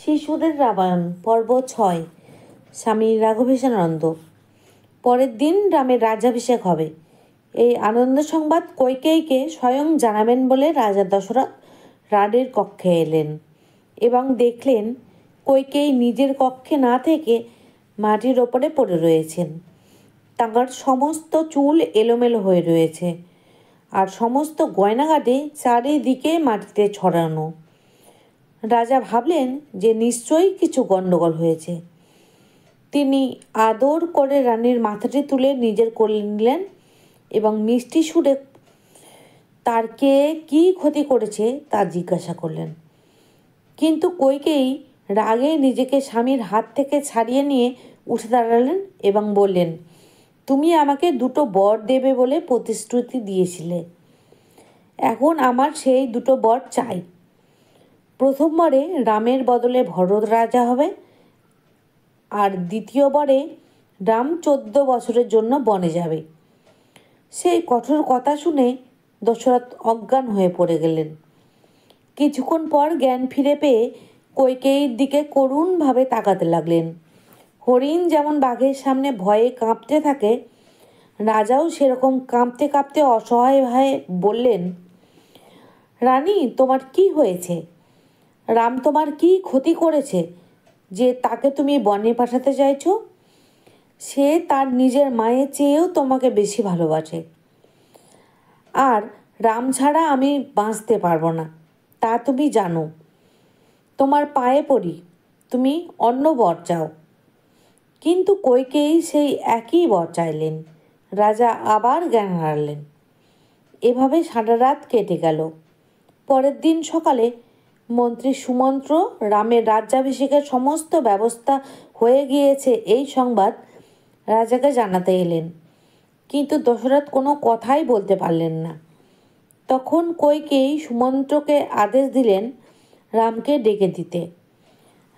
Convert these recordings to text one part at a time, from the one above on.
শিশুদের রামায়ণ পর্ব 6। স্বামী রাঘবেশানন্দ। পরের দিন রামের রাজ্যাভিষেক হবে। এই আনন্দ সংবাদ কইকেয়ীকে স্বয়ং জানাবেন বলে রাজা দশরথ রানীর কক্ষে এলেন এবং দেখলেন কইকেয়ী নিজের কক্ষে না থেকে মাটির ওপরে পড়ে রয়েছেন। তাঁর সমস্ত চুল এলোমেলো হয়ে রয়েছে আর সমস্ত গয়নাগাটি চারিদিকে মাটিতে ছড়ানো। রাজা ভাবলেন যে নিশ্চয়ই কিছু গণ্ডগোল হয়েছে। তিনি আদর করে রানীর মাথাটি তুলে নিজের কোলে নিলেন এবং মিষ্টি সুরে তার কে কী ক্ষতি করেছে তা জিজ্ঞাসা করলেন। কিন্তু কইকেয়ী রাগে নিজেকে স্বামীর হাত থেকে ছাড়িয়ে নিয়ে উঠে দাঁড়ালেন এবং বললেন, তুমি আমাকে 2টো বর দেবে বলে প্রতিশ্রুতি দিয়েছিলে। এখন আমার সেই 2টো বর চাই। প্রথমবারে রামের বদলে ভরত রাজা হবে, আর দ্বিতীয়বারে রাম 14 বছরের জন্য বনে যাবে। সেই কঠোর কথা শুনে দশরথ অজ্ঞান হয়ে পড়ে গেলেন। কিছুক্ষণ পর জ্ঞান ফিরে পেয়ে কইকেয়ীর দিকে করুণভাবে তাকাতে লাগলেন। হরিণ যেমন বাঘের সামনে ভয়ে কাঁপতে থাকে, রাজাও সেরকম কাঁপতে কাঁপতে অসহায় হয়ে বললেন, রানী, তোমার কি হয়েছে? রাম তোমার কি ক্ষতি করেছে যে তাকে তুমি বনে পাঠাতে চাইছো? সে তার নিজের মায়ের চেয়েও তোমাকে বেশি ভালোবাসে। আর রাম ছাড়া আমি বাঁচতে পারবো না, তা তুমি জানো। তোমার পায়ে পড়ি, তুমি অন্য বর চাও। কিন্তু কইকেয়ী সেই একই বর চাইলেন। রাজা আবার জ্ঞান হারালেন। এভাবে সারা রাত কেটে গেল। পরের দিন সকালে মন্ত্রী সুমন্ত্র রামের রাজ্যাভিষেকের সমস্ত ব্যবস্থা হয়ে গিয়েছে এই সংবাদ রাজাকে জানাতে এলেন। কিন্তু দশরথ কোনো কথাই বলতে পারলেন না। তখন কইকেয়ী সুমন্ত্রকে আদেশ দিলেন রামকে ডেকে দিতে।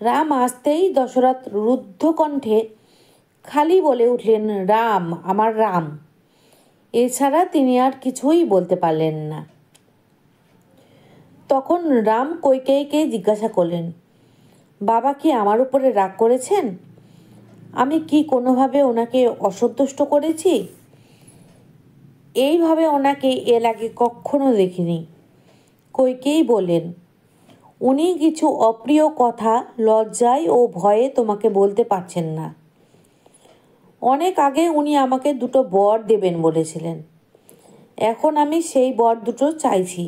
রাম আসতেই দশরথ রুদ্ধ কণ্ঠে খালি বলে উঠলেন, রাম, আমার রাম। এছাড়া তিনি আর কিছুই বলতে পারলেন না। তখন রাম কইকেয়ীকে জিজ্ঞাসা করলেন, বাবা কি আমার উপরে রাগ করেছেন? আমি কি কোনোভাবে ওনাকে অসন্তুষ্ট করেছি? এইভাবে ওনাকে এর আগে কখনো দেখিনি। কইকেয়ী বললেন, উনি কিছু অপ্রিয় কথা লজ্জায় ও ভয়ে তোমাকে বলতে পারছেন না। অনেক আগে উনি আমাকে 2টো বর দেবেন বলেছিলেন। এখন আমি সেই বর 2টো চাইছি।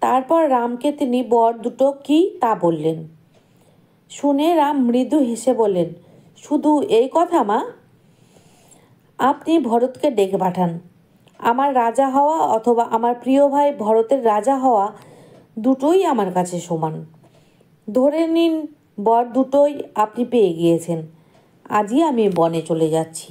তারপর রামকে তিনি বর 2টো কী তা বললেন। শুনে রাম মৃদু হেসে বললেন, শুধু এই কথা মা? আপনি ভরতকে ডেকে পাঠান। আমার রাজা হওয়া অথবা আমার প্রিয় ভাই ভরতের রাজা হওয়া দুটোই আমার কাছে সমান। ধরে নিন বর 2টোই আপনি পেয়ে গিয়েছেন। আজই আমি বনে চলে যাচ্ছি।